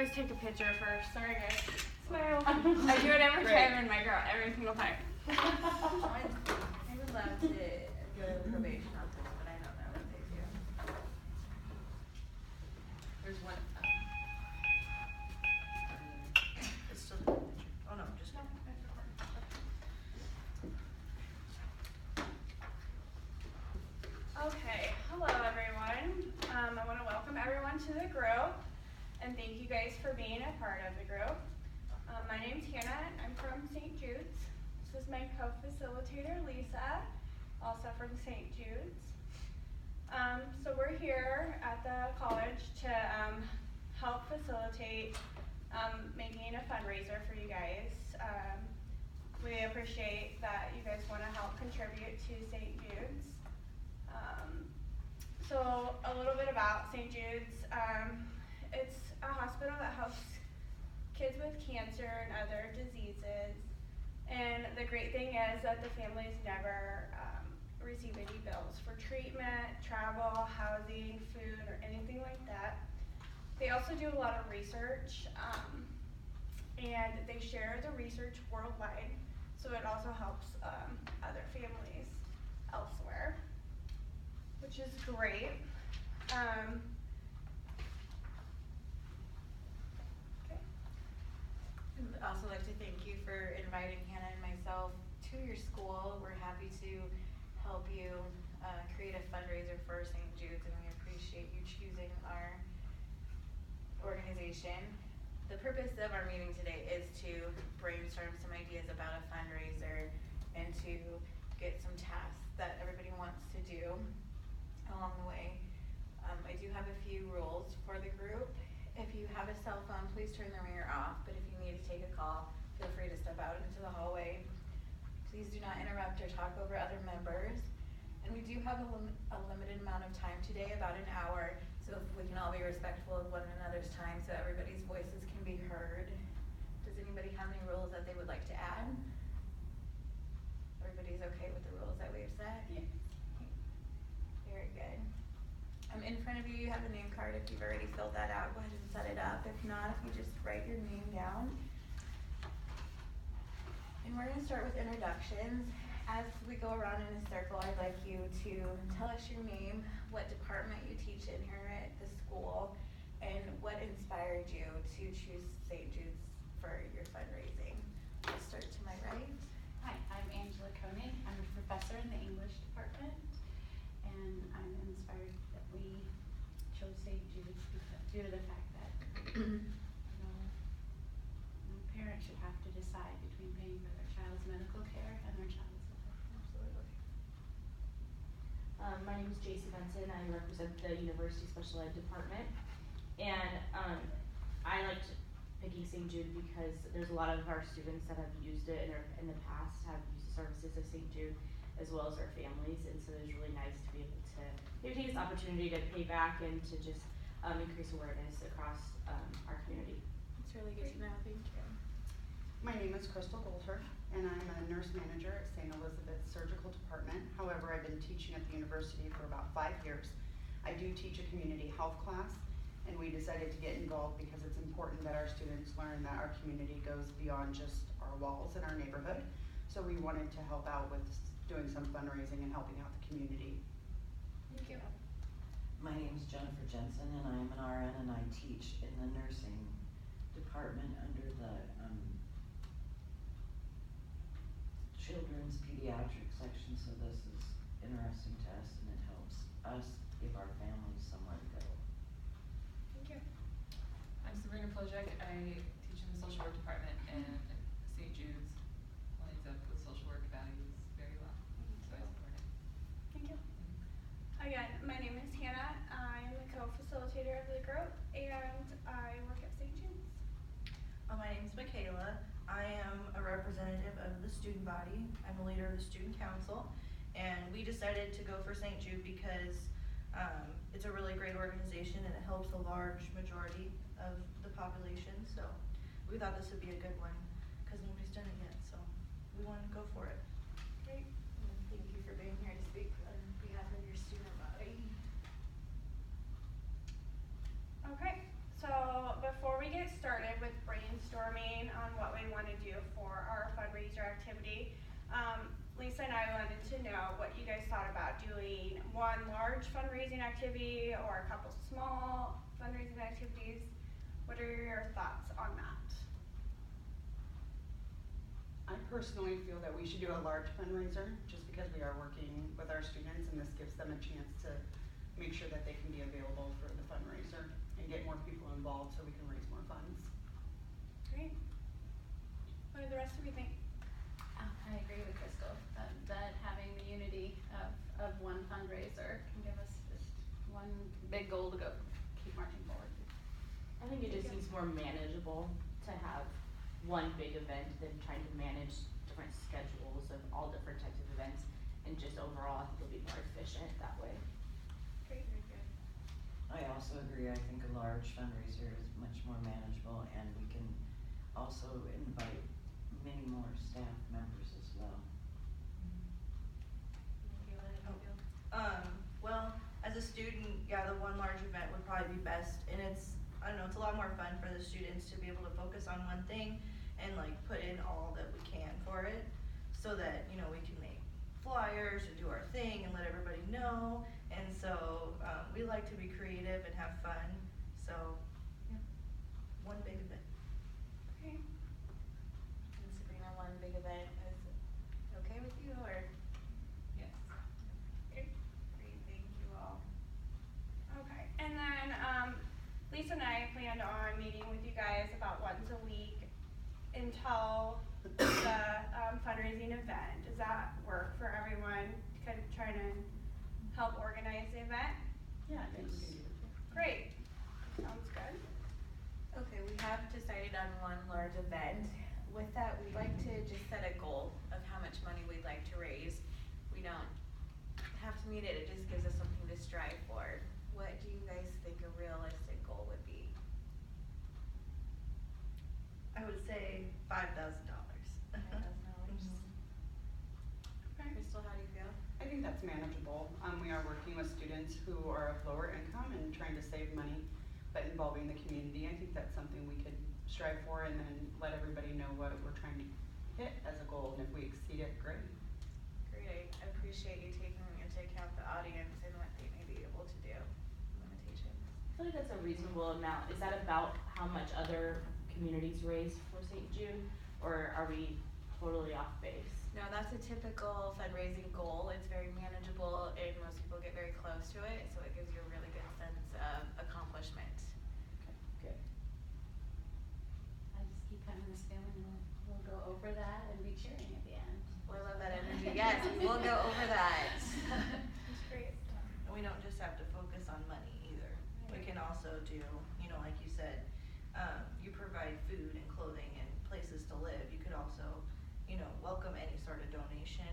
always take a picture first. Sorry, guys. Smile. I do it every time in my girl, every single time. I would love to go to the probation office, but I don't know what they do. There's one. It's still the picture. Oh no, just kidding. Okay, hello everyone. I want to welcome everyone to the group and thank you guys for being a part of the group. My name's Hannah and I'm from St. Jude's. This is my co-facilitator Lisa, also from St. Jude's. So we're here at the college to help facilitate making a fundraiser for you guys. We appreciate that you guys want to help contribute to St. Jude's. So a little bit about St. Jude's. It's a hospital that helps kids with cancer and other diseases. And the great thing is that the families never receive any bills for treatment, travel, housing, food, or anything like that. They also do a lot of research, and they share the research worldwide, so it also helps other families elsewhere, which is great. I'd also like to thank you for inviting Hannah and myself to your school. We're happy to help you create a fundraiser for St. Jude's, and we appreciate you choosing our organization. The purpose of our meeting today is to brainstorm some ideas about a fundraiser and to get some tasks that everybody wants to do along the way. I do have a few rules for the group. If you have a cell phone, please turn the ringer off, but if you need to take a call, feel free to step out into the hallway. Please do not interrupt or talk over other members. And we do have a limited amount of time today, about an hour, so if we can all be respectful of one another's time so everybody's voices can be heard. Does anybody have any rules that they would like to add? Everybody's okay with the rules that we've set? Yeah. Very good. In front of you, you have a name card. If you've already filled that out, go ahead and set it up. If not, if you just write your name down. And we're going to start with introductions. As we go around in a circle, I'd like you to tell us your name, what department you teach in here at the school, and what inspired you to choose St. Jude's for your fundraising. We'll start to my right. Hi, I'm Angela Koenig. I'm a professor in the English department, and I'm inspired that we chose St. Jude's due to the fact that no parent should have to decide between paying for their child's medical care and their child's health. Absolutely. My name is Jacy Benson. I represent the University Special Ed Department, and I liked picking St. Jude because there's a lot of our students that have used it in the past, have used the services of St. Jude, as well as our families, and so it was really nice to be able to maybe take this opportunity to pay back and to just increase awareness across our community. It's really good to know. Thank you. My name is Crystal Golter, and I'm a nurse manager at St. Elizabeth's Surgical Department. However, I've been teaching at the university for about 5 years. I do teach a community health class, and we decided to get involved because it's important that our students learn that our community goes beyond just our walls in our neighborhood. So we wanted to help out with doing some fundraising and helping out the community. Thank you. My name is Jennifer Jensen, and I'm an RN, and I teach in the nursing department under the children's pediatric section, so this is interesting to us, and it helps us give our families somewhere to go. Thank you. I'm Sabrina Plojek. I teach in the social work department, and St. Jude's lines up with social work values very well, so I support it. Thank you. Again, my name is Hannah. I am the co-facilitator of the group, and I work at St. Jude's. My name is Michaela. I am a representative of the student body. I'm a leader of the student council, and we decided to go for St. Jude because it's a really great organization and it helps a large majority of the population. So we thought this would be a good one because nobody's done it yet. So we wanted to go for it. Great. And thank you for being here to speak on behalf of your student body. Okay, so before we get Lisa and I wanted to know what you guys thought about doing one large fundraising activity or a couple small fundraising activities. What are your thoughts on that? I personally feel that we should do a large fundraiser just because we are working with our students and this gives them a chance to make sure that they can be available for the fundraiser and get more people involved so we can raise more funds. Great. What do the rest of you think? I agree with Crystal, that having the unity of one fundraiser can give us just one big goal to go, keep marching forward. I think it just seems more manageable to have one big event than trying to manage different schedules of all different types of events. And just overall, I think it'll be more efficient that way. Great, very good. I also agree, I think a large fundraiser is much more manageable and we can also invite many more staff members as well. Well, as a student, yeah, the one large event would probably be best, and it's, I don't know, it's a lot more fun for the students to be able to focus on one thing and like put in all that we can for it, so that, you know, we can make flyers and do our thing and let everybody know, and so, we like to be creative and have fun, so, yeah, one big event. Okay. And Sabrina, one big event is okay with you, or? Yes. Great, thank you all. Okay, and then, Lisa and I planned on meeting with you guys about once a week until the, fundraising event. Does that work for everyone, kind of trying to help organize the event? Yeah, I think we can do that. Great, sounds good. Okay, we have decided on one large event. With that, we'd like to just set a goal of how much money we'd like to raise. We don't have to meet it, it just gives us something to strive for. What do you guys think a realistic goal would be? I would say $5,000. Crystal, how do you feel? I think that's manageable. We are working with students who are of lower income and trying to save money, but involving the community. I think that's something we could strive for and then let everybody know what we're trying to hit as a goal, and if we exceed it, great. Great, I appreciate you taking into account the audience and what they may be able to do, limitations. I feel like that's a reasonable amount. Is that about how much other communities raise for St. Jude? Or are we totally off base? No, that's a typical fundraising goal. It's very manageable and most people get very close to it, so it gives you a really good sense of accomplishment. Okay, good. I just keep having this feeling we'll go over that and be cheering at the end. Well, I love that energy. Yes, we will go over that. That's great. And we don't just have to focus on money either. We can also do, you know, like you said, you provide food and clothing and places to live. You could also, you know, welcome any sort of donation,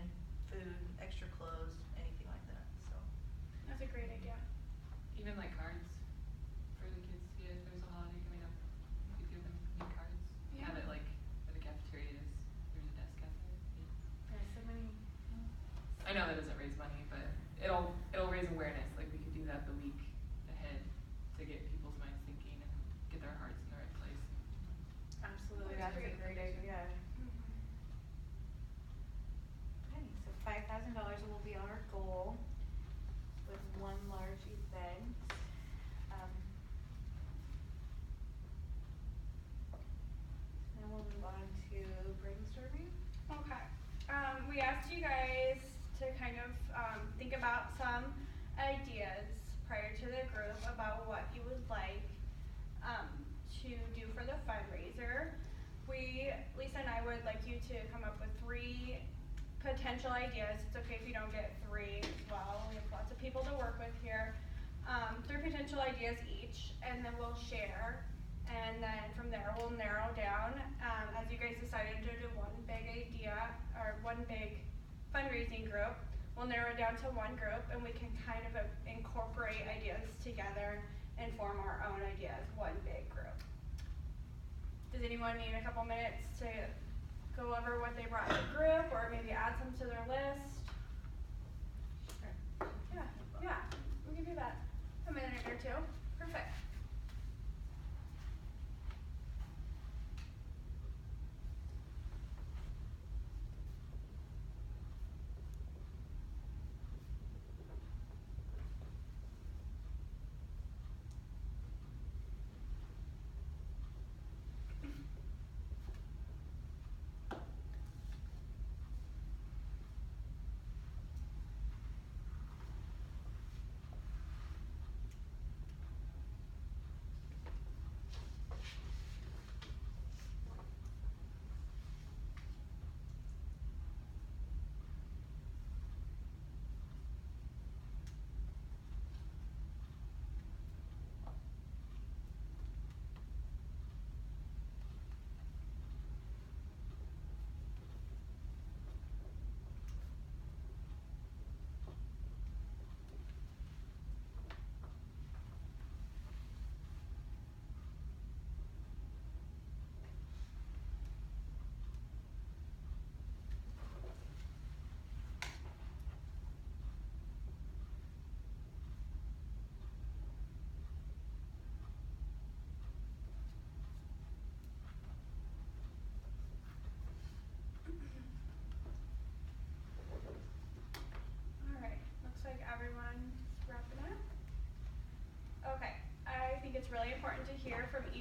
food, extra clothes, anything like that, so. That's a great idea. Even like cards for the kids, yeah, if there's a holiday coming up, you could give them new cards. Yeah. Have it like where the cafeteria is, there's a desk cafe. There's so many. I know that doesn't raise money, but it'll raise awareness, like we could do that the week ahead to get people's minds thinking and get their hearts in the right place. Absolutely, That's that's a great. great idea. Okay, so $5,000 will be our goal with one large event. Then we'll move on to brainstorming. Okay, we asked you guys to kind of, think about some ideas prior to the group about what you would like, to do for the fundraiser. Lisa and I would like you to come up with 3 potential ideas. It's okay if you don't get 3 as well. We have lots of people to work with here. 3 potential ideas each, and then we'll share. And then from there, we'll narrow down, as you guys decided to do one big idea, or one big fundraising group, we'll narrow it down to one group, and we can kind of incorporate ideas together and form our own ideas, one big group. Does anyone need a couple minutes to go over what they brought to the group, or maybe add some to their list? Yeah, we can do that. A minute or 2, perfect.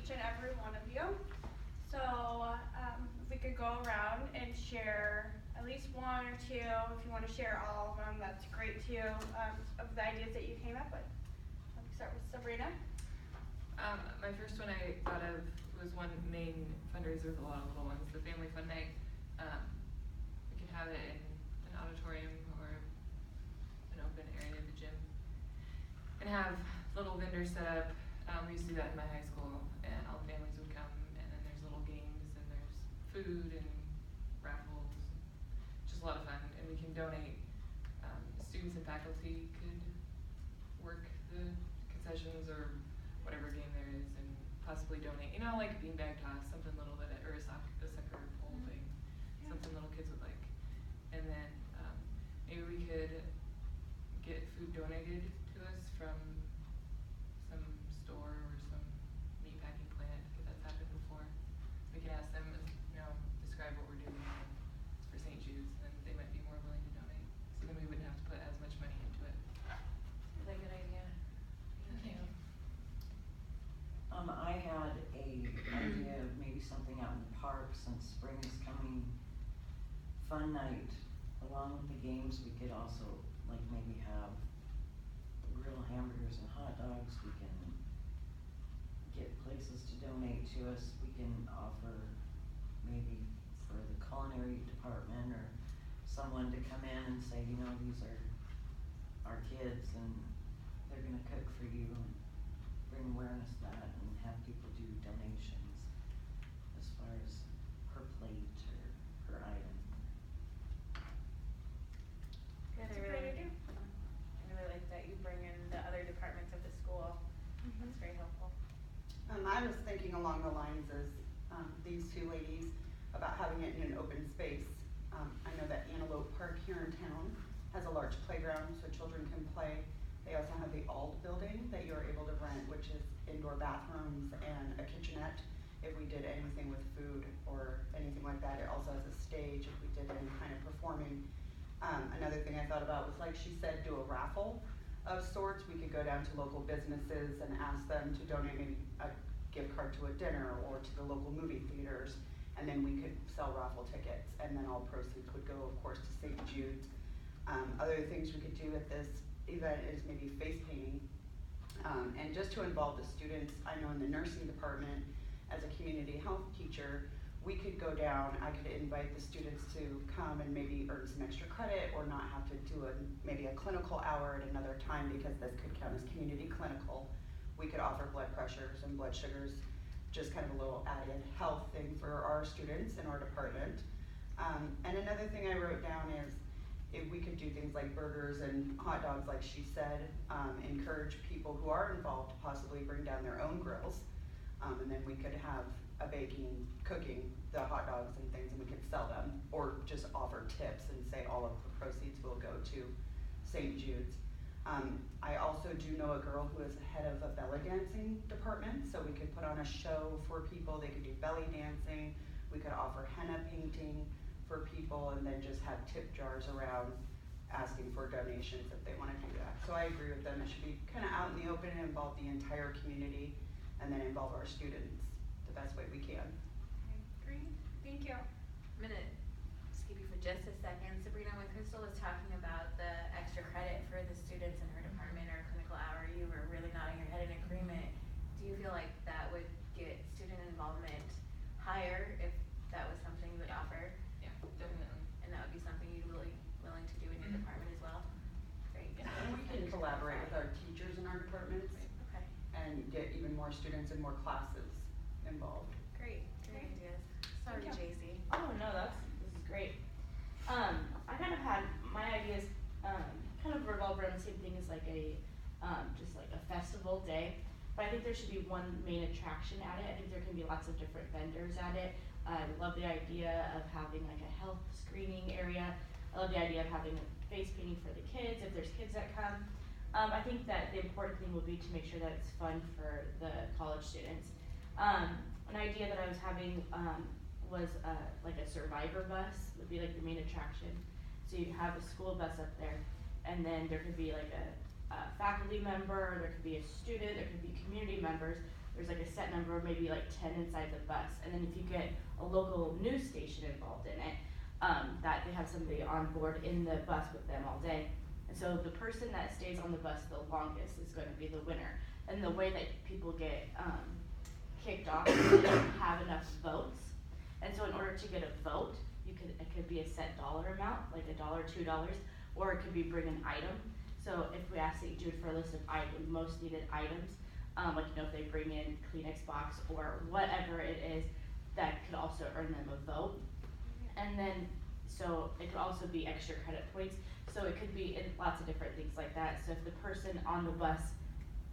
each and every one of you. So if we could go around and share at least one or two, if you want to share all of them, that's great too, of the ideas that you came up with. Let me start with Sabrina. My first one I thought of was one main fundraiser with a lot of little ones, the Family Fun Night. We could have it in an auditorium or an open area at the gym, and have little vendors set up. We used to do that in my high school, and all the families would come, and then there's little games, and there's food and raffles, just a lot of fun. And we can donate. Students and faculty could work the concessions or whatever game there is, and possibly donate. You know, like a beanbag toss, something little bit, or a sucker pole thing, something little kids would like. And then maybe we could get food donated to us from some store or some meatpacking plant, if that's happened before. We can ask them, describe what we're doing for St. Jude's, and they might be more willing to donate. So then we wouldn't have to put as much money into it. Really good idea. Thank you. I had a idea of maybe something out in the park since spring is coming. Fun night, along with the games, we could also like maybe have grill hamburgers and hot dogs. We can get places to donate to us. We can offer maybe for the culinary department or someone to come in and say, these are our kids and they're gonna cook for you, and bring awareness to that, and have people do donations as far as per plate or per item. Good, That's a great idea. I really like that you bring in the other departments of the school. That's very helpful. I was thinking along the lines as these two ladies about having it in an open space. I know that Antelope Park here in town has a large playground so children can play. They also have the Ald building that you're able to rent, which is indoor bathrooms and a kitchenette if we did anything with food or anything like that. It also has a stage if we did any kind of performing. Another thing I thought about was, like she said, do a raffle of sorts. We could go down to local businesses and ask them to donate maybe a gift card to a dinner or to the local movie theaters, and then we could sell raffle tickets, and then all proceeds would go, of course, to St. Jude's. Other things we could do at this event is maybe face painting, and just to involve the students. I know in the nursing department, as a community health teacher, we could go down, I could invite the students to come and maybe earn some extra credit or not have to do maybe a clinical hour at another time, because this could count as community clinical. We could offer blood pressures and blood sugars, just kind of a little added health thing for our students in our department. And another thing I wrote down is if we could do things like burgers and hot dogs, like she said, encourage people who are involved to possibly bring down their own grills. And then we could have a cooking the hot dogs and things, and we could sell them, or just offer tips and say all of the proceeds will go to St. Jude's. I also do know a girl who is head of a belly dancing department, so we could put on a show for people. They could do belly dancing. We could offer henna painting for people, and then just have tip jars around asking for donations if they want to do that. So I agree with them. It should be kind of out in the open and involve the entire community, and then involve our students the best way we can. Great, thank you. I'm gonna skip you for just a second. Sabrina, when Crystal was talking about the extra credit for the students in her department or clinical hour, you were really nodding your head in agreement. Do you feel like that would get student involvement higher if that was something you would offer? Yeah, definitely. And that would be something you'd really willing to do in your department as well? Great. And we can collaborate with our teachers in our departments Okay, and get even more students and more classes involved. great ideas. Sorry, Thank you. JC. Oh no, this is great. I kind of had my ideas kind of revolve around the same thing as like a just like a festival day, but I think there should be one main attraction at it. I think there can be lots of different vendors at it. I love the idea of having like a health screening area. I love the idea of having a face painting for the kids if there's kids that come. I think that the important thing will be to make sure that it's fun for the college students. An idea that I was having was like a survivor bus would be like the main attraction. So you'd have a school bus up there, and then there could be like a faculty member, there could be a student, there could be community members there's like a set number, maybe like 10 inside the bus. And then if you get a local news station involved in it, that they have somebody on board in the bus with them all day. And so the person that stays on the bus the longest is going to be the winner. And the way that people get kicked off is they don't have enough votes. And so in order to get a vote, it could be a set dollar amount, like $1, $2, or it could be bring an item. So if we ask St. Jude for a list of most needed items, like if they bring in Kleenex box or whatever it is, that could also earn them a vote. And then, so it could also be extra credit points. So it could be in lots of different things like that. So if the person on the bus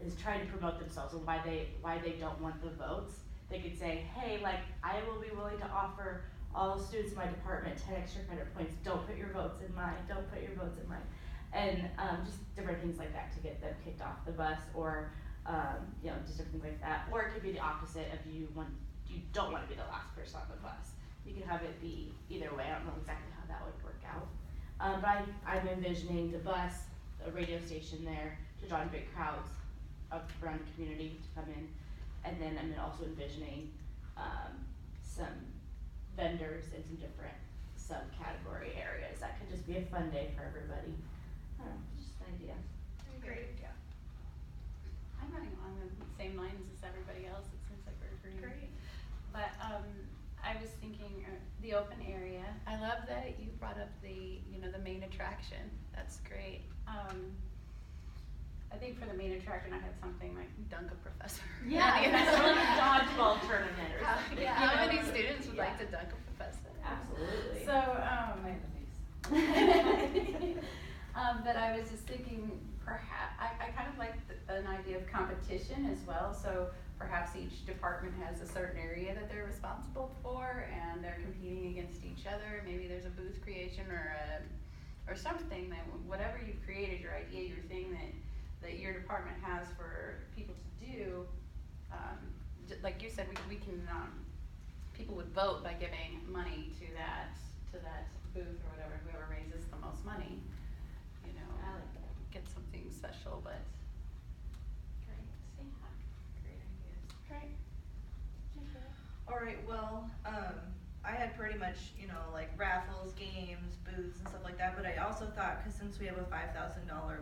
is trying to promote themselves and why they don't want the votes, they could say, hey, like, I will be willing to offer all students in my department 10 extra credit points. Don't put your votes in mine. Don't put your votes in mine. And just different things like that to get them kicked off the bus, or just different things like that. Or it could be the opposite of you don't want to be the last person on the bus. You can have it be either way. I don't know exactly how that would work out. But I'm envisioning the bus, a radio station there to draw in big crowds around the community to come in. And then I'm also envisioning some vendors in some different subcategory areas. That could just be a fun day for everybody. I don't know, just an idea. Great, yeah. I'm running along the same lines as everybody else. It seems like we're agreeing. Great. But I was thinking the open area. I love that you brought up the main attraction. That's great. I think for the main attraction, I had something like dunk a professor. Yeah, it's like a dodgeball tournament or something. How many students would like to dunk a professor? Absolutely. So, but I was just thinking, perhaps I kind of like an idea of competition as well. So perhaps each department has a certain area that they're responsible for, and they're competing against each other. Maybe there's a booth creation or something that whatever you've created, your idea, your thing that your department has for people to do. Like you said, we can people would vote by giving money to that booth or whatever. Whoever raises the most money, I like that. get something special. But great, yeah, great ideas. Great. Alright, well, I had pretty much, like raffles, games, booths and stuff like that, but I also thought, cause since we have a $5,000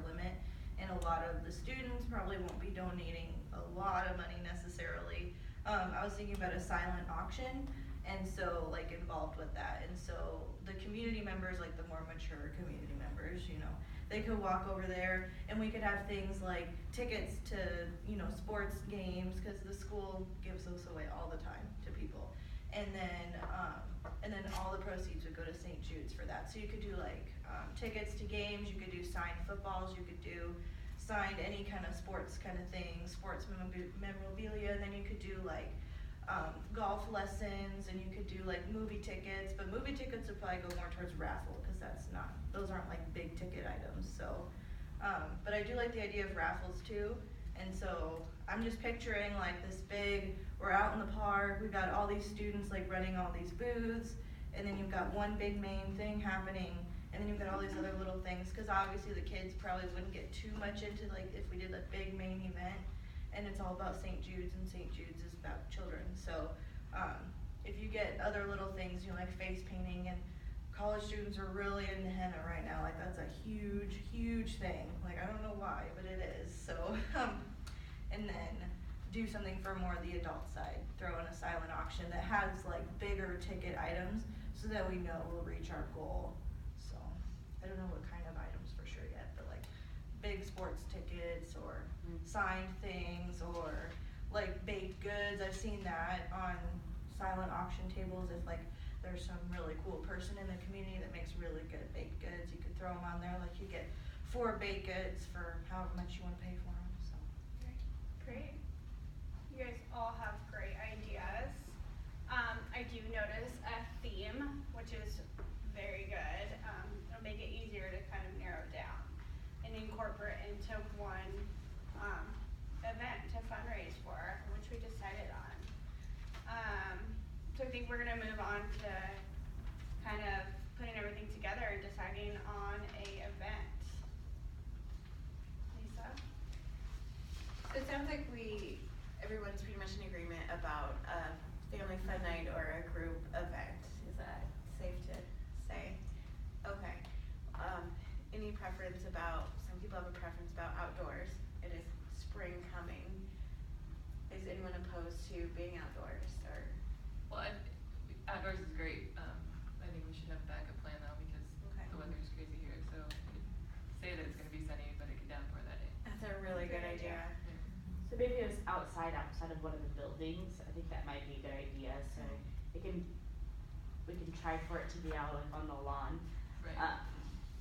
limit, and a lot of the students probably won't be donating a lot of money necessarily, I was thinking about a silent auction, and so like involved with that, and so the community members, like the more mature community members, they could walk over there and we could have things like tickets to, sports games, cause the school gives those away all the time to people. And then all the proceeds would go to St. Jude's for that. So you could do like tickets to games, you could do signed footballs, you could do signed any kind of sports kind of thing, sports memorabilia, and then you could do like golf lessons, and you could do like movie tickets, but movie tickets would probably go more towards raffle, because those aren't like big ticket items. So, but I do like the idea of raffles too, and so I'm just picturing like this big, we're out in the park, we've got all these students like running all these booths, and then you've got one big main thing happening, and then you've got all these other little things, because obviously the kids probably wouldn't get too much into like if we did a big main event, and it's all about St. Jude's, and St. Jude's is about children. So if you get other little things, like face painting, and college students are really into henna right now, like that's a huge, huge thing. Like I don't know why, but it is. So, and then do something for more the adult side, throw in a silent auction that has like bigger ticket items, so that we know we'll reach our goal. So I don't know what kind of items for sure yet, but like big sports tickets, or signed things, or like baked goods. I've seen that on silent auction tables. If like there's some really cool person in the community that makes really good baked goods, you could throw them on there. Like you get 4 baked goods for however much you want to pay for them. So Great. You guys all have great ideas. I do notice a theme, which is very good. It'll make it easier to kind of narrow down and incorporate into one event to fundraise for, which we decided on. So I think we're gonna move on to kind of putting everything together and deciding on a event. Lisa? So it sounds like everyone everyone's pretty much in agreement about a family fun night or a group event. Is that safe to say? Okay. Any preference about, some people have a preference about outdoors. It is spring coming. Is anyone opposed to being outdoors or? Well, outdoors is great. I think we should have a backup plan though because Okay. the weather's crazy here. So we could say that it's gonna be sunny, but it could downpour that day. That's a really good idea. So maybe it was outside of one of the buildings, I think that might be a good idea, so we can try for it to be out like on the lawn. Right.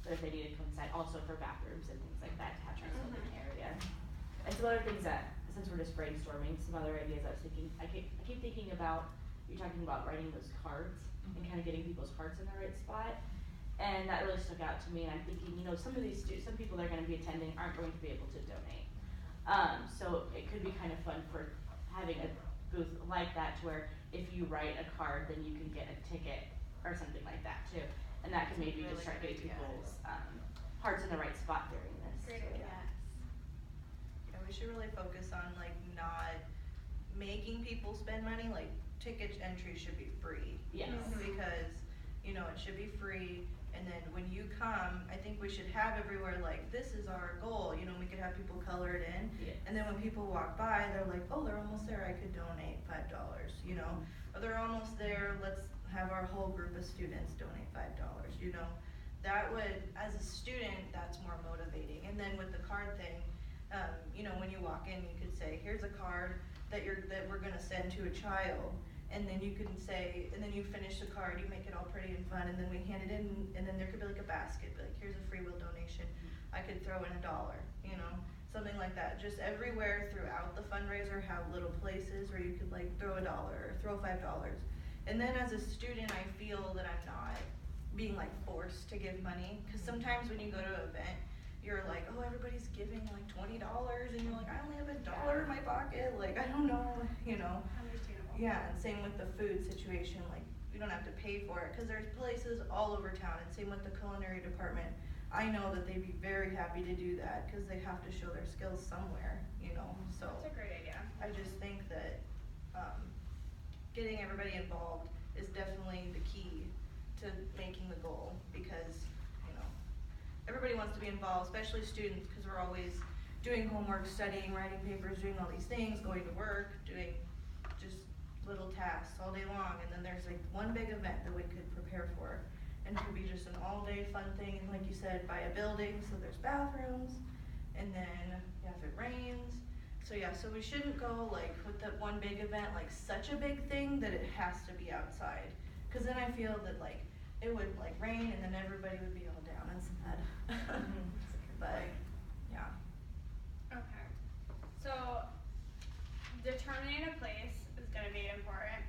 But if they need to come inside, also for bathrooms and things like that, to have nice living area. And some other things that, since we're just brainstorming, some other ideas I was thinking, I keep thinking about, you're talking about writing those cards and kind of getting people's hearts in the right spot. And that really stuck out to me, and I'm thinking, you know, some people that are gonna be attending aren't going to be able to donate. So it could be kind of fun for having a booth like that to where if you write a card, then you can get a ticket or something like that too. And that can maybe just start getting people's, hearts in the right spot during this. Great idea. Yes. Yeah, we should really focus on like not making people spend money, like ticket entry should be free. Yes. Because, you know, it should be free, and then when you come, I think we should have everywhere like, this is our goal, you know, we could have people color it in. Yes. And then when people walk by, they're like, oh, they're almost there, I could donate $5, you know? Or they're almost there, let's have our whole group of students donate $5, you know? That would, as a student, that's more motivating. And then with the card thing, you know, when you walk in, you could say, here's a card that we're gonna send to a child. And then you can say, and then you finish the card, you make it all pretty and fun, and then we hand it in, and then there could be like a basket, like here's a free will donation. I could throw in $1, you know, something like that. Just everywhere throughout the fundraiser have little places where you could like throw $1 or throw $5. And then as a student, I feel that I'm not being like forced to give money, cause sometimes when you go to an event, you're like, oh, everybody's giving like $20, and you're like, I only have $1 in my pocket, like I don't know, you know. Understandable. Yeah, and same with the food situation, like, we don't have to pay for it, cause there's places all over town, and same with the culinary department. I know that they'd be very happy to do that, cause they have to show their skills somewhere, you know, so. That's a great idea. I just think that, getting everybody involved is definitely the key to making the goal, because, you know, everybody wants to be involved, especially students, cause we're always doing homework, studying, writing papers, doing all these things, going to work, doing just little tasks all day long, and then there's like one big event that we could prepare for, and it could be just an all-day fun thing, and like you said, by a building, so there's bathrooms, and then, yeah, if it rains, so yeah, so we shouldn't go like with that one big event, like such a big thing that it has to be outside, cause then I feel that like, it would like rain, and then everybody would be all down and sad. But, yeah. Okay. So determining a place is gonna be important.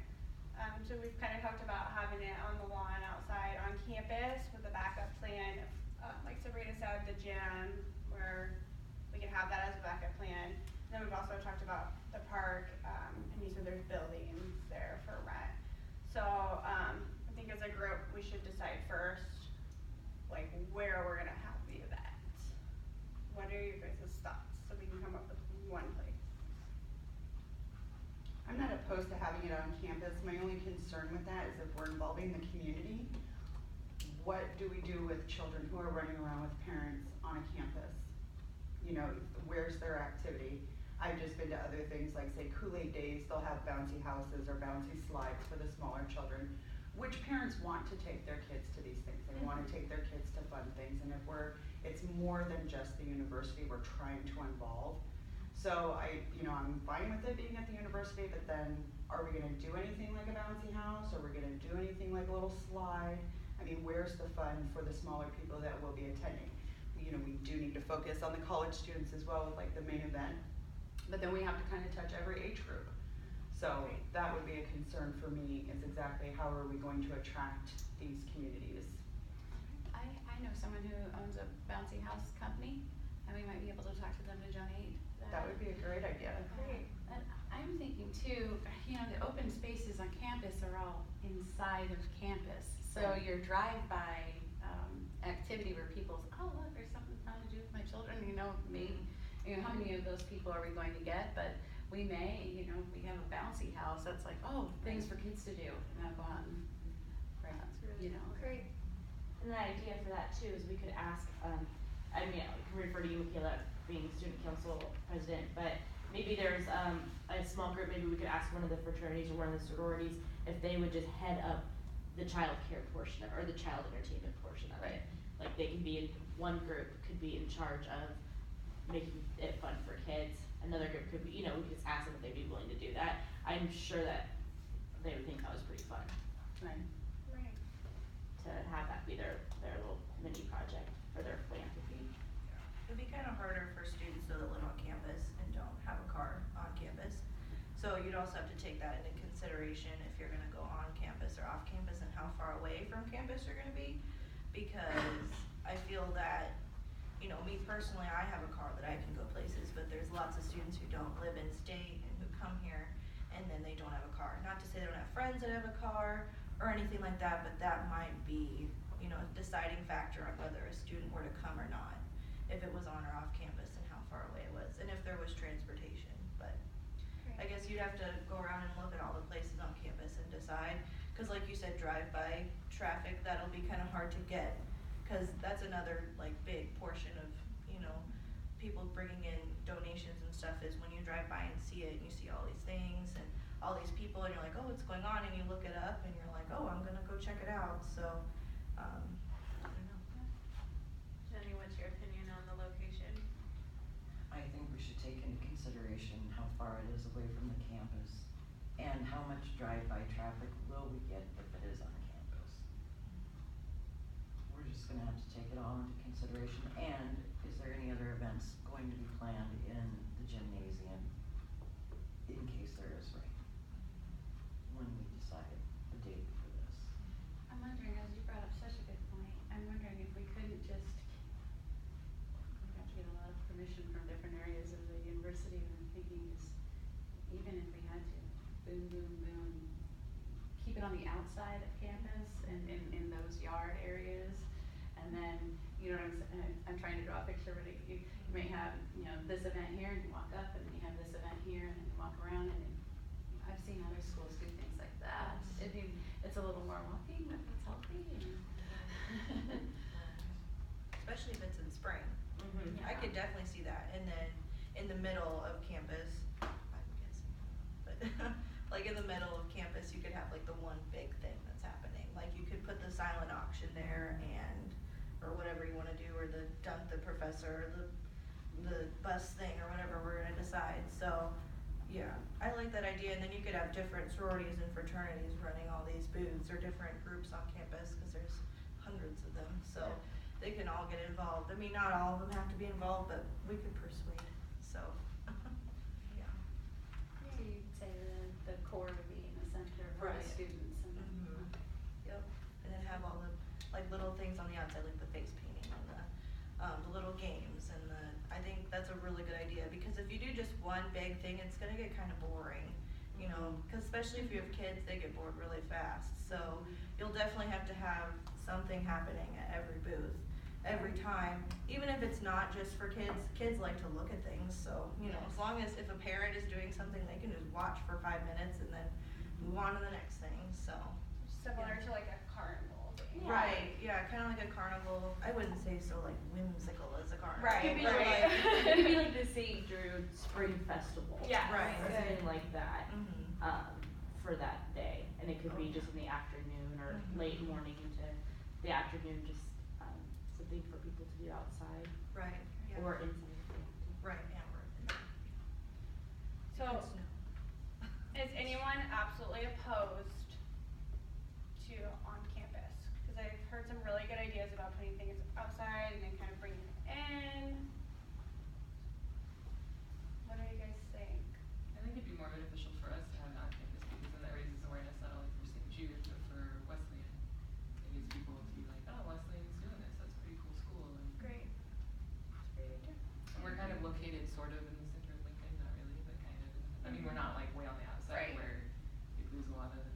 So we've kind of talked about having it on the lawn outside on campus with a backup plan. Like Sabrina said, the gym where we can have that as a backup plan. Then we've also talked about the park, and you said there's buildings there for rent. So I think as a group, we should decide first, like where we're gonna have the event. What are your guys' thoughts, so we can come up with one place? I'm not opposed to having it on campus. My only concern with that is if we're involving the community, what do we do with children who are running around with parents on a campus? You know, where's their activity? I've just been to other things like say Kool-Aid days, they'll have bouncy houses or bouncy slides for the smaller children, which parents want to take their kids to these things. They wanna take their kids to fun things, and it's more than just the university we're trying to involve. So I'm fine with it being at the university, but then are we gonna do anything like a bouncy house? Are we gonna do anything like a little slide? I mean, where's the fun for the smaller people that will be attending? You know, we do need to focus on the college students as well with like the main event, but then we have to kind of touch every age group. So that would be a concern for me, is exactly how are we going to attract these communities? I know someone who owns a bouncy house company, and we might be able to talk to them to donate that. That would be a great idea. Great. And I'm thinking too, you know, the open spaces on campus are all inside of campus. So your drive-by activity where people, oh look, there's something fun to do with my children, you know, maybe, you know, how many of those people are we going to get? But we may, you know, we have a bouncy house that's like, oh, things for kids to do, and I'll go out and, you know. Great. And the idea for that too is we could ask, I mean, I can refer to you, Michaela, being student council president, but maybe there's a small group, maybe we could ask one of the fraternities or one of the sororities if they would just head up the child care portion of, or the child entertainment portion of it. Like they could be in, one group could be in charge of making it fun for kids, another group could be, you know, we could just ask them if they'd be willing to do that. I'm sure that they would think that was pretty fun. Right. Right. To have that be their little mini project for their philanthropy. It'd be kind of harder for students though that live on campus and don't have a car on campus. So you'd also have to take that into consideration if you're gonna go on campus or off campus and how far away from campus you're gonna be. Because I feel that, you know, me personally, I have a car that I can go places, but there's lots of students who don't live in state and who come here and then they don't have a car. Not to say they don't have friends that have a car or anything like that, but that might be, you know, a deciding factor on whether a student were to come or not, if it was on or off campus and how far away it was, and if there was transportation. But I guess you'd have to go around and look at all the places on campus and decide, cause like you said, drive-by traffic, that'll be kinda hard to get, cause that's another like big portion of, you know, people bringing in donations and stuff is when you drive by and see it and you see all these things and all these people and you're like, oh, what's going on, and you look it up and you're like, oh, I'm gonna go check it out. So I don't know. Jenny, what's your opinion on the location? I think we should take into consideration how far it is away from the campus and how much drive-by traffic will we get if it is on campus. We're just gonna have to take it all into consideration. And is there any other events going to be planned in the gymnasium in case there is rain? When we decide the date for this. I'm wondering, as you brought up such a good point, I'm wondering if we couldn't just, we'd have to get a lot of permission from different areas of the university, and I'm thinking just, even if we had to, boom, boom, boom, keep it on the outside of campus and in those yard areas, and then, you know what I'm trying to draw a picture, but you may have, you know, this event here, and you walk up, and you have this event here, and then you walk around, and I've seen other schools do things like that. It's a little more walking, but it's healthy. Especially if it's in spring. Mm-hmm. I could definitely see that. And then in the middle of campus, I'm guessing, but like in the middle of campus, you could have like the one big thing that's happening. Like you could put the silent auction there and, or whatever you wanna do, or the dunk the professor, or the bus thing, or whatever we're gonna decide. So, yeah, I like that idea. And then you could have different sororities and fraternities running all these booths or different groups on campus, cause there's hundreds of them. So they can all get involved. I mean, not all of them have to be involved, but we could persuade, so, yeah. So you'd say the core would be in the center for the Right. students and. Mhm. Yep, and then have all the, like, little things on the outside, like the face painting and the little games and I think that's a really good idea, because if you do just one big thing, it's gonna get kinda boring, you know, cause especially if you have kids, they get bored really fast. So you'll definitely have to have something happening at every booth, every time, even if it's not just for kids. Kids like to look at things, so, you know, as long as if a parent is doing something, they can just watch for 5 minutes and then move on to the next thing, so. Similar Yeah. to like a carnival. Yeah. Right, yeah, kinda like a carnival. I wouldn't say so like whimsical as a carnival. Right, It could be but right. like, it could be like the St. Jude Spring Festival. Yeah. Right. Or something like that, Mhm. for that day, and it could be Okay. just in the afternoon or Mhm. late morning into the afternoon, just, something for people to do outside Right, yeah. or inside if they have to. Right, yeah, we're. So, Good to know. is anyone absolutely opposed to on campus? Cause I've heard some really good ideas about putting things outside and then kind of bringing it in. What do you guys think? I think it'd be more beneficial for us to have it on campus because then that raises awareness not only for St. Jude, but for Weslyan. It gets people to be like, oh, Wesleyan's doing this, that's a pretty cool school. And Great. That's a great idea. we're kind of located sort of in the center of Lincoln, not really, but kind of. I mean, we're not like way on the outside Right. where you lose a lot of the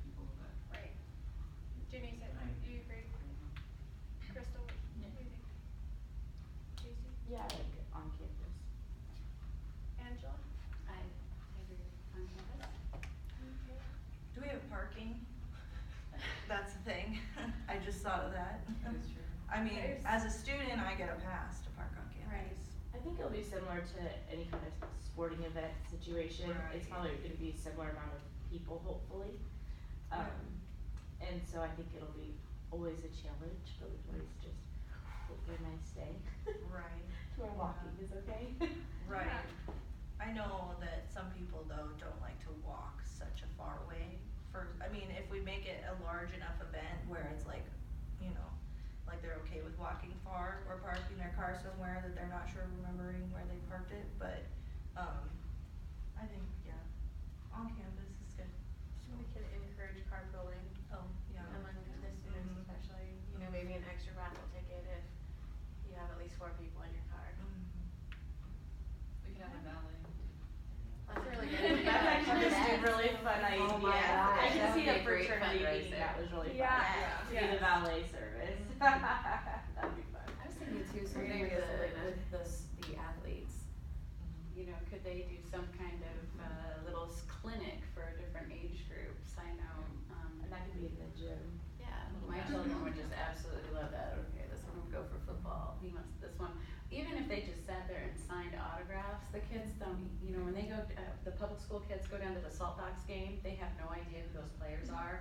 out of that. That is true. I mean, There's- as a student, I get a pass to park on campus. I think it'll be similar to any kind of sporting event situation. It's Right. probably gonna be a similar amount of people, hopefully. And so I think it'll be always a challenge, but we can always just hope for a nice day. Right. Where walking is okay. Right. I know that some people though don't like to walk such a far way I mean, if we make it a large enough event where it's like, you know, like they're okay with walking far or parking their car somewhere that they're not sure remembering where they parked it, but, I think, yeah, on campus is good. So we can encourage carpooling Oh, yeah. among the students Mhm. especially, you know, maybe an extra raffle ticket if you have at least 4 people in your car. We could have a valet. That's a really good. That's actually just a really fun idea. Oh my gosh, I can that see would the be a great fraternity meeting, fundraiser. that was really fun. Yeah, To be the yes. valet service. That'd be fun. I was thinking too, We're something gonna with get Selena. the athletes. You know, could they do some kind of, little clinic for different age groups? I know, And that could be in the gym. yeah, my children would just absolutely love that. Okay, this one would go for football, he wants this one. Even if they just sat there and signed autographs, the kids don't, you know, when they go, the public school kids go down to the Salt Dogs game, they have no idea who those players are.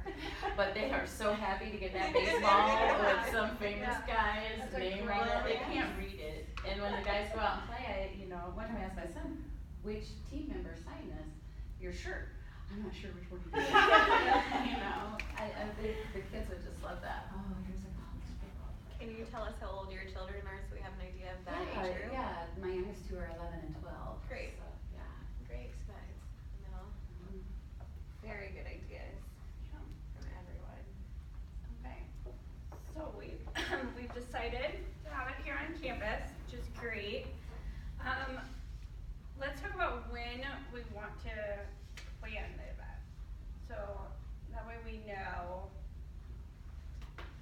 But they are so happy to get that baseball with some famous guy's That's a name cool on it, they idea. can't read it. And when the guys go out and play, one time I asked my son, which team member signed this? Your shirt. I'm not sure which one it is. You know, the kids would just love that. Oh, here's a college football player. Can you tell us how old your children are so we have an idea of that Yeah, age group? yeah, my youngest two are 11 and 12. Great. So, yeah. Great, guys. No, very good ideas Yeah. from everyone. Okay, so we've decided to have it here on campus, which is great. Let's talk about when we want to plan the event. So that way we know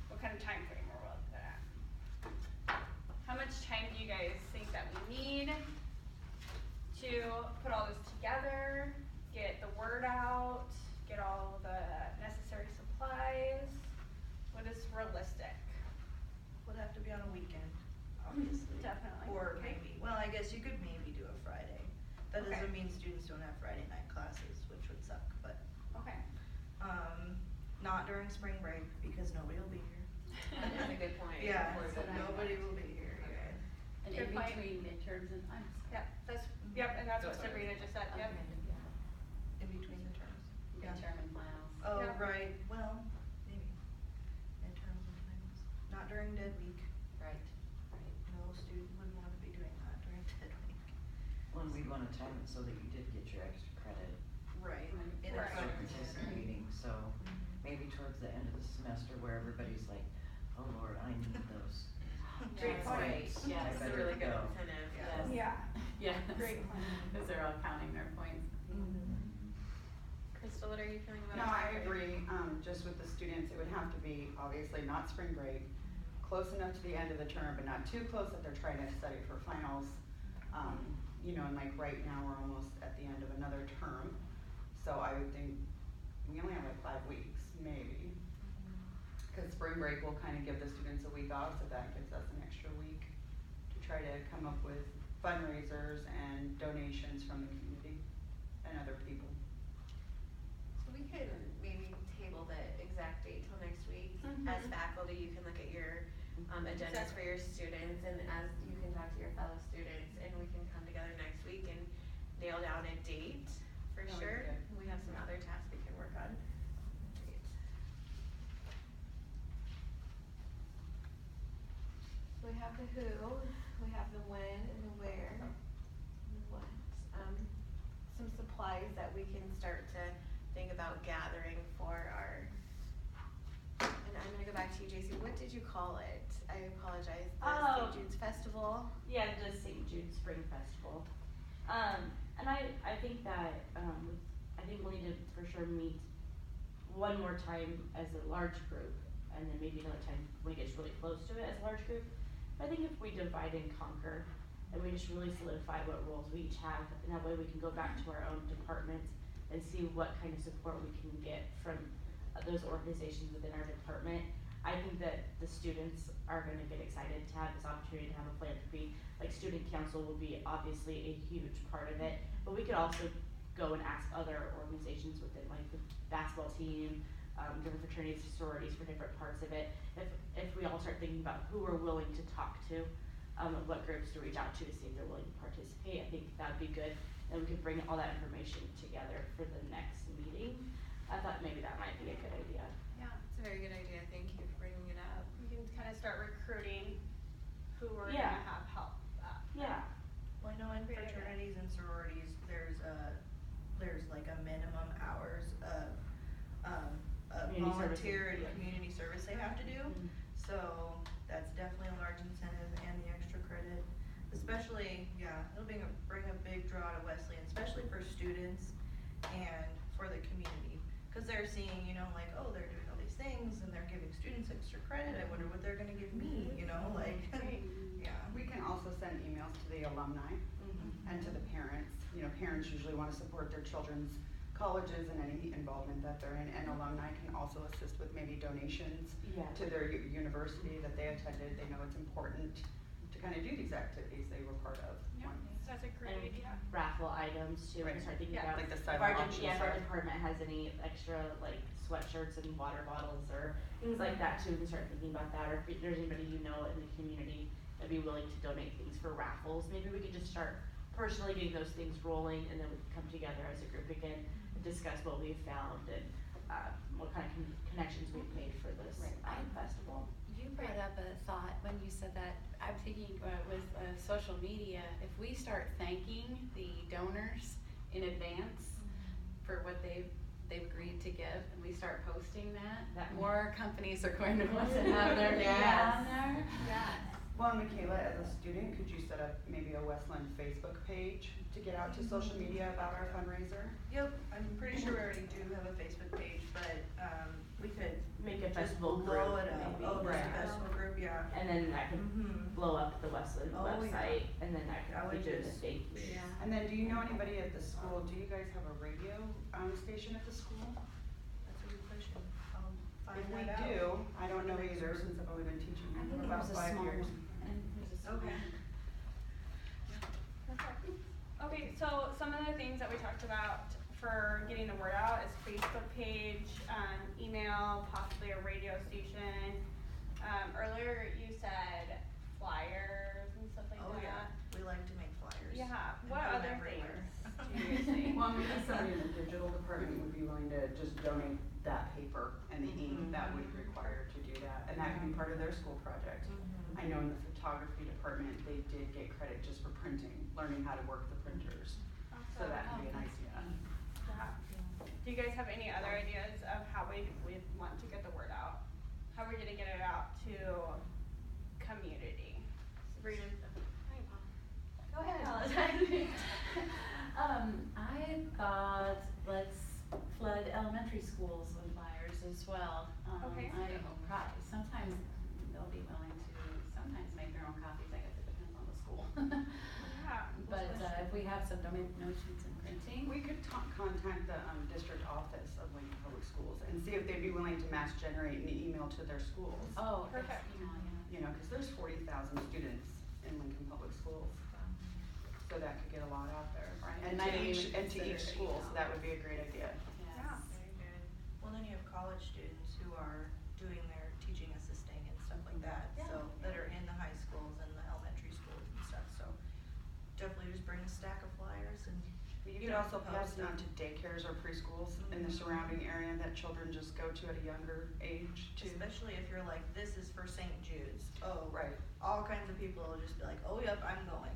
what kind of time frame we're looking at. How much time do you guys think that we need to put all this together, get the word out, get all the necessary supplies? What is realistic? Would have to be on a weekend, obviously. Definitely. Or Okay. maybe, well, I guess you could maybe do a Friday. That Okay. doesn't mean students don't have Friday night classes, which would suck, but, Okay. not during spring break because nobody will be here. That's a good point. Yeah, That's what I nobody thought. will be here, yeah. And Good in point. between midterms and, I'm sorry. Yep, and that's what That's what I Sabrina just said, yep. Yeah. In between the terms. Yeah. Midterm and finals. Oh, Yeah. right, well, maybe. Midterms and finals. Not during dead week. Right. No student would wanna be doing that during dead week. When we wanna time it so that you did get your extra credit Right. Right. In Right. for advance. participating, so maybe towards the end of the semester where everybody's like, oh Lord, I need those. Great point. points. Yes. I That's a better really good go." incentive, Yeah. yes. Yeah, Yes. Great point. Cause they're all counting their points. Crystal, what are you feeling about? No, a I Friday? agree, just with the students, it would have to be, obviously, not spring break, close enough to the end of the term, but not too close that they're trying to study for finals. And like right now, we're almost at the end of another term, so I would think, we only have like 5 weeks, maybe. Cause spring break will kinda give the students a week off, so that gives us an extra week to try to come up with fundraisers and donations from the community and other people. So we could maybe table the exact date till next week. As Mhm. faculty, you can look at your agendas for your students, and as you can talk to your fellow students, and we can come together next week and nail down a date for That would be sure. good. We have some other tasks we can work on. Great. So we have the who, we have the when and the where, and the what. Some supplies that we can start to think about gathering for our, and I'm gonna go back to you, JC, what did you call it? I apologize, the Oh. St. Jude's Festival? Yeah, the St. Jude Spring Festival. And I think that, I think we'll need to for sure meet one more time as a large group, and then maybe another time when it gets really close to it as a large group. But I think if we divide and conquer, and we just really solidify what roles we each have, and that way we can go back to our own departments and see what kind of support we can get from those organizations within our department. I think that the students are gonna get excited to have this opportunity to have a philanthropy. Like student council will be obviously a huge part of it, but we could also go and ask other organizations within like the basketball team, different fraternities, sororities for different parts of it. If we all start thinking about who we're willing to talk to, what groups to reach out to see if they're willing to participate, I think that'd be good. And we could bring all that information together for the next meeting. I thought maybe that might be a good idea. Yeah, it's a very good idea. Thank you for bringing it up. We can kind of start recruiting who we're Yeah. gonna have help. Yeah. Well, I know in Great idea. fraternities and sororities, there's like a minimum hours of Community volunteer services. and Yeah. community service they have to do. Mhm. So that's definitely a large incentive, and the extra credit, especially, it'll bring a big draw to Wesleyan, especially for students and for the community. Cause they're seeing, like, oh, they're doing all these things and they're giving students extra credit, I wonder what they're gonna give me, like, Great. yeah. We can also send emails to the alumni Mhm. and to the parents. Parents usually wanna support their children's colleges and any involvement that they're in, and alumni can also assist with maybe donations Yeah. to their university that they attended. They know it's important to kind of do these activities they were part of. Yeah, that's a great And idea. raffle items too, and Right. start thinking Yeah. about Like the if silent our, auction if our site. department has any extra like sweatshirts and water bottles or things like that too, we can start thinking about that, or if there's anybody in the community that'd be willing to donate things for raffles, maybe we could just start personally getting those things rolling, and then we can come together as a group again and discuss what we've found and, what kind of connections we've made for this, festival. You brought up a thought when you said that. I'm thinking with social media, if we start thanking the donors in advance for what they've agreed to give, and we start posting that, more companies are going to want to have their name on there. Yes. Well, Michaela, as a student, could you set up maybe a Westland Facebook page to get out to social media about our fundraiser? Yep, I'm pretty sure we already do have a Facebook page, but, we could Make a just festival blow group, it up. maybe. Oh, just Right. a festival group, yeah. And then that could Mhm. blow up the Westland Oh, yeah. website, and then that That could would be doing the just- thank you. Yeah. And then, do you know anybody at the school? Do you guys have a radio station at the school? That's a good question. I'll find If we that out. do, I don't know Make either sure. since I've only been teaching I think for it about was a 5 small years. one, and it was a small Okay. one. Perfect. Okay, so some of the things that we talked about for getting the word out is Facebook page, email, possibly a radio station. Earlier you said flyers and stuff like Oh, that. yeah, we like to make flyers. Yeah, And what put 'em other everywhere. things do you think? Well, maybe somebody in the digital department would be willing to just donate that paper and the ink that would be required to do that, and that could be part of their school project. Mhm. I know in the photography department, they did get credit just for printing, learning how to work the printers, so Awesome. that could be an idea. Yeah. Do you guys have any other ideas of how we'd want to get the word out? How we're gonna get it out to community? Sabrina? Go ahead. I thought let's flood elementary schools with flyers as well. Okay. Sometimes they'll be willing to sometimes make their own copies, I guess it depends on the school. Yeah. But if we have some donations in printing. We could contact the district office of Lincoln Public Schools and see if they'd be willing to mass generate an email to their schools. Oh, Perfect. You know, cause there's 40,000 students in Lincoln Public Schools, so that could get a lot out there. Right. And Might to even each, and to consider each it school, email. so that would be a great idea. Yeah. Very good. Well, then you have college students who are doing their teaching assisting and stuff like that, Yeah. so, that are in the high schools and the elementary schools and stuff, so definitely just bring a stack of flyers and. You could also pass it on to daycares or preschools in the surrounding area that children just go to at a younger age too. Especially if you're like, this is for St. Jude's, oh, Right. all kinds of people will just be like, oh, yep, I'm going,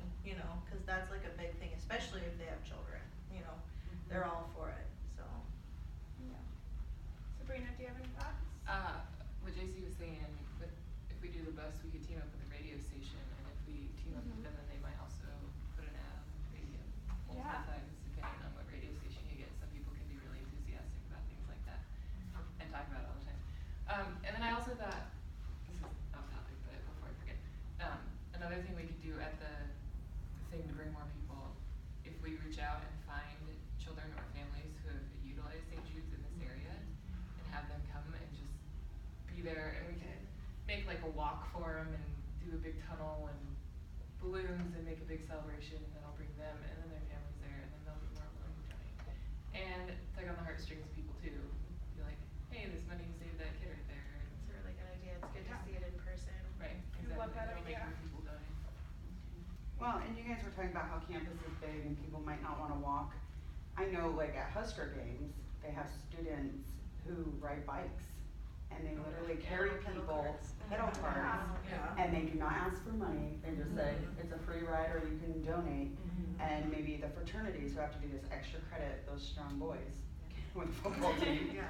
cause that's like a big thing, especially if they have children, they're all for it, so. Yeah. Sabrina, do you have any thoughts? What JC was saying, if we do the bus, we could team up with a radio station, and if we team up with them, then they might also put an ad on the radio. Yeah. Multiple times, depending on what radio station you get, some people can be really enthusiastic about things like that, and talk about it all the time. And then I also thought, this is off topic, but before I forget, another thing we could do at the thing to bring more people, if we reach out and find children or families who have utilized St. Jude's in this area, and have them come and just be there, and we can walk for them and do a big tunnel and balloons and make a big celebration, and then I'll bring them and then their families there, and then they'll be more willing to donate. And tug on the heartstrings of people too. Be like, hey, this money saved that kid right there. And It's a really good idea. It's good to see it in person. right, I exactly. love that It'll make idea. more people donate. Well, and you guys were talking about how campus is big and people might not wanna walk. I know like at Husker games, they have students who ride bikes and they literally carry Pedal people, carts. pedal carts, Yeah. and they do not ask for money, they just say, it's a free ride or you can donate. And maybe the fraternities who have to do this extra credit, those strong boys with the football team, Yeah.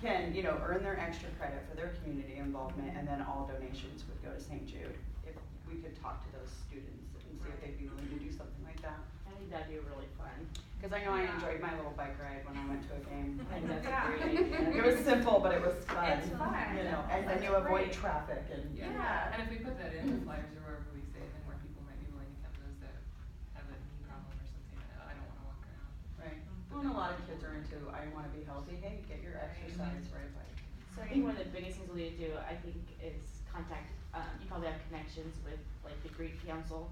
can, you know, earn their extra credit for their community involvement, and then all donations would go to St. Jude. If we could talk to those students and see if they'd be willing to do something like that. I think that'd be really fun. Cause I know I Yeah. enjoyed my little bike ride when I went to a game. I think that's Yeah. a great idea. It was simple, but it was fun. It's fun. You know, and then you That's avoid great. traffic and. Yeah. And if we put that in the flyers or wherever we say, then more people might be willing to come, those that have a knee problem or something, I don't wanna walk around. Right. Well, and a lot of kids are into, I wanna be healthy, hey, get your exercise, ride a bike. So I think one of the biggest things we need to do, I think, is contact, you probably have connections with like the Greek Council,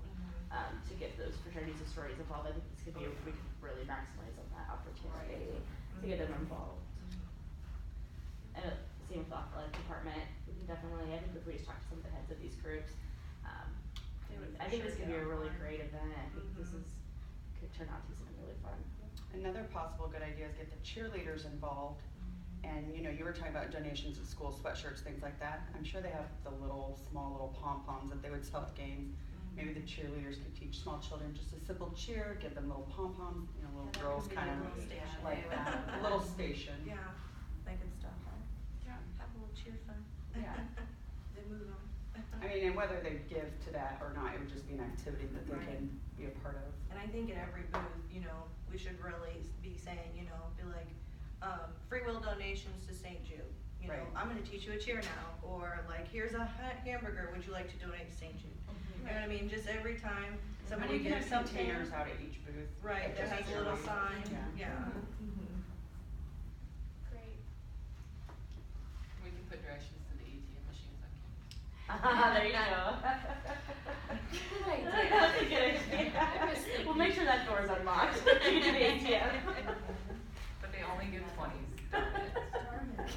to get those fraternities and sororities involved. I think this could be, we could really maximize on that opportunity to get them involved. And same with the athletic department, we can definitely, I think if we just talk to some of the heads of these groups, They would I for think this sure could be get a really on board. great event. I think this is, could turn out to be something really fun. Another possible good idea is get the cheerleaders involved. And, you know, you were talking about donations at school, sweatshirts, things like that. I'm sure they have the small little pom-poms that they would sell at games. Maybe the cheerleaders could teach small children just a simple cheer, give them little pom-poms, you know, little Yeah, that girls could be kind a of little station. like that, a little station. Yeah, they could stop on. Yeah. Have a little cheer fun. Yeah. They move on. I mean, and whether they give to that or not, it would just be an activity that they Right. can be a part of. And I think in every booth, you know, we should really be saying, you know, be like, free will donations to St. Jude. You know, Right. I'm gonna teach you a cheer now, or like, here's a hamburger, would you like to donate to St. Jude? You know what I mean, just every time somebody And we can gives have something. containers out at each booth. Right, that has a little sign, Yeah. yeah. Great. We can put directions to the ATM machines on campus. There you go. Good idea. That's a good idea. I was thinking. We'll make sure that door is unlocked. You can do the ATM. But they only give 20s. Darn it.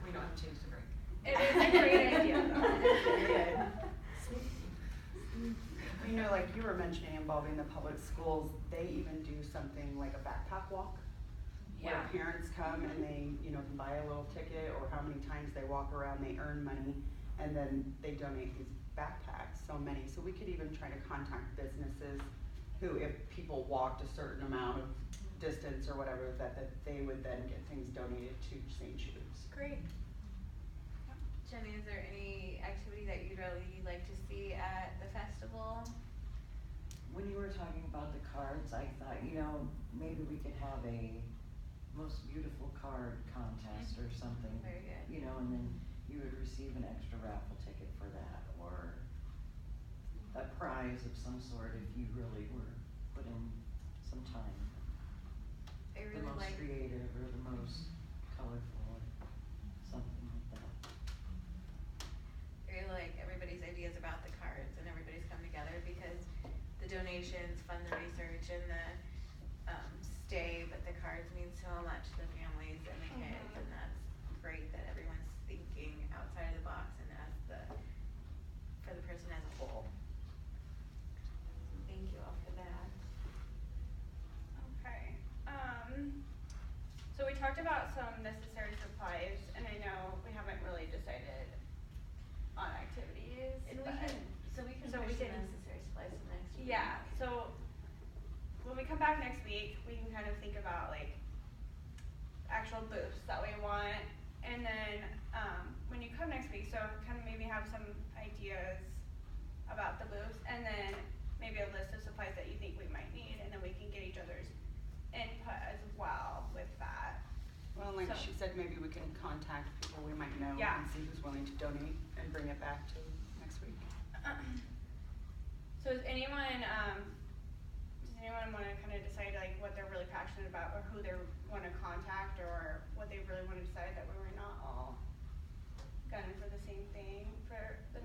We don't have to change the drink. It is a great idea though. You know, like you were mentioning involving the public schools, they even do something like a backpack walk. Where Yeah. parents come and they, you know, can buy a little ticket or how many times they walk around, they earn money, and then they donate these backpacks, so many. So we could even try to contact businesses who, if people walked a certain amount of distance or whatever, that they would then get things donated to St. Jude's. Great. Jenny, is there any activity that you'd really like to see at the festival? When you were talking about the cards, I thought, you know, maybe we could have a most beautiful card contest or something. Very good. You know, and then you would receive an extra raffle ticket for that, or a prize of some sort if you really were put in some time. I The really most like, creative or the most colorful or something like that. I really like everybody's ideas about the cards and everybody's come together because the donations fund the research and the stay, but the cards mean so much to the families and the kids, and that's great that everyone's thinking outside of the box and for the person as a whole. Thank you all for that. Okay. So we talked about some necessary supplies, and I know we haven't really decided on activities. And but- we can so we push the can- necessary supplies to next week. Yeah, so when we come back next week, we can kind of think about like actual booths that we want. And then, when you come next week, so kind of maybe have some ideas about the booths and then maybe a list of supplies that you think we might need, and then we can get each other's input as well with that. Well, and like So- she said, maybe we can contact people we might know Yeah. and see who's willing to donate and bring it back to next week. So does anyone wanna kinda decide like what they're really passionate about or who they wanna contact or what they really wanna decide, that way we're not all gunning for the same thing for the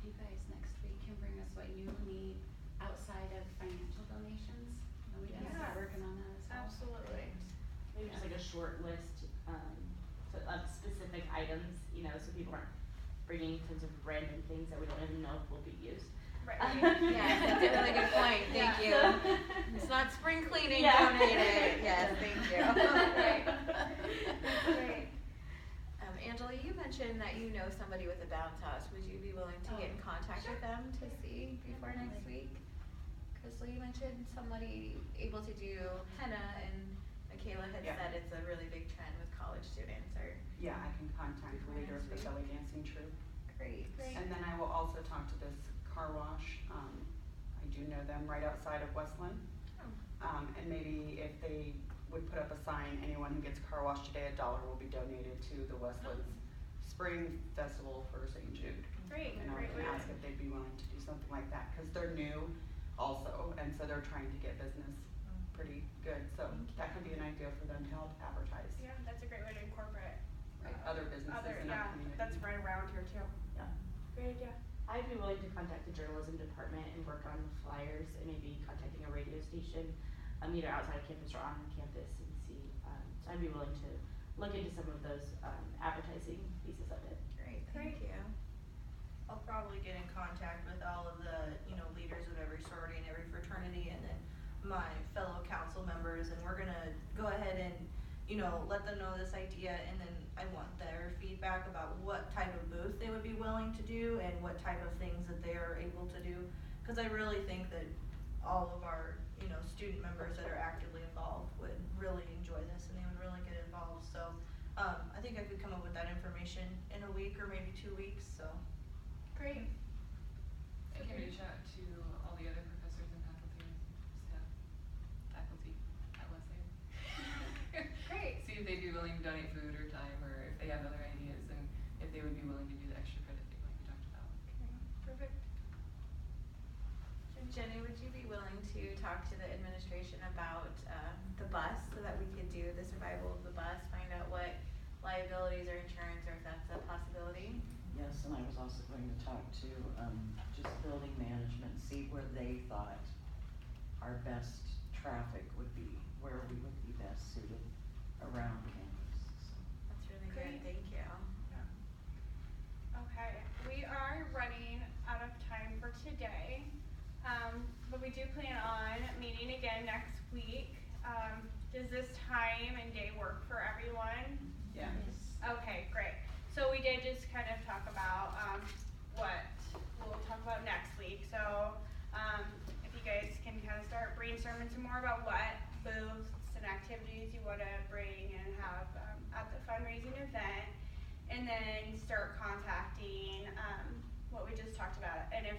you guys next week can bring us what you need outside of financial donations, and we can Yeah. start working on that as well. Absolutely. Maybe just like a short list, of specific items, you know, so people aren't bringing tons of random things that we don't even know if will be used. Right. Yes, that's a really good point, thank you. Yeah. It's not spring cleaning Yeah. donated, yes, thank you. Right. That's great. Angela, you mentioned that you know somebody with a bounce house. Would you be willing to get in contact with them to see before next week? Crystal, you mentioned somebody able to do henna, and Michaela had Yeah. said it's a really big trend with college students, or Yeah, I can contact the leader of the belly dancing troupe. great. Great. And then I will also talk to this car wash, I do know them right outside of Weslyan. And maybe if they would put up a sign, anyone who gets car washed today, $1 will be donated to the Weslyan's Spring Festival for St. Jude. Great, And I great can way. ask if they'd be willing to do something like that, cause they're new also, and so they're trying to get business pretty good, so that can be an idea for them to help advertise. Yeah, that's a great way to incorporate. Right, other businesses in our community. That's right around here too. Yeah. Great idea. I'd be willing to contact the journalism department and work on flyers and maybe contacting a radio station, either outside of campus or on campus, and see, so I'd be willing to look into some of those, advertising pieces of it. Great, thank Great. you. I'll probably get in contact with all of the, leaders of every sorority and every fraternity, and then my fellow council members, and we're gonna go ahead and, let them know this idea, and then I want their feedback about what type of booth they would be willing to do and what type of things that they are able to do. Cause I really think that all of our, student members that are actively involved would really enjoy this, and they would really get involved, so, I think I could come up with that information in a week or maybe 2 weeks, so. Great. I can reach out to all the other professors and faculty at Weslyan. Great. See if they'd be willing to donate food or time, or if they have other ideas, and if they would be willing to do the extra credit thing like we talked about. Perfect. Jenny, would you be willing to talk to the administration about, the bus, so that we could do the survival of the bus, find out what liabilities or insurance, or if that's a possibility? Yes, and I was also going to talk to, just building management, see where they thought our best traffic would be, where we would be best suited around campus, so. That's really Great. good, thank you. Okay, we are running out of time for today, but we do plan on meeting again next week. Does this time and day work for everyone? Yeah. Okay, great. So we did just kind of talk about, what we'll talk about next week. So, if you guys can kind of start brainstorming some more about what booths and activities you wanna bring and have, at the fundraising event. And then start contacting, what we just talked about. And if,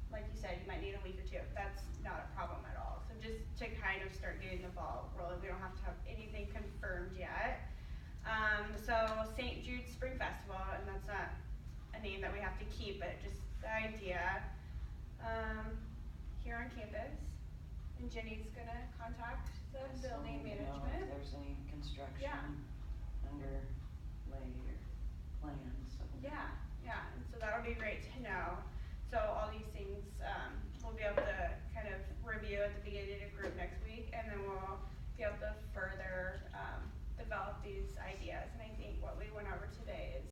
like you said, you might need a week or two, that's not a problem at all. So just to kind of start getting the ball rolling, we don't have to have anything confirmed yet. So St. Jude Spring Festival, and that's not a name that we have to keep, but just the idea, here on campus. And Jenny's gonna contact the So, building you know, management. if there's any construction underway or plans, so. Yeah, and so that'll be great to know. So all these things, we'll be able to kind of review at the beginning of group next week, and then we'll be able to further, develop these ideas. And I think what we went over today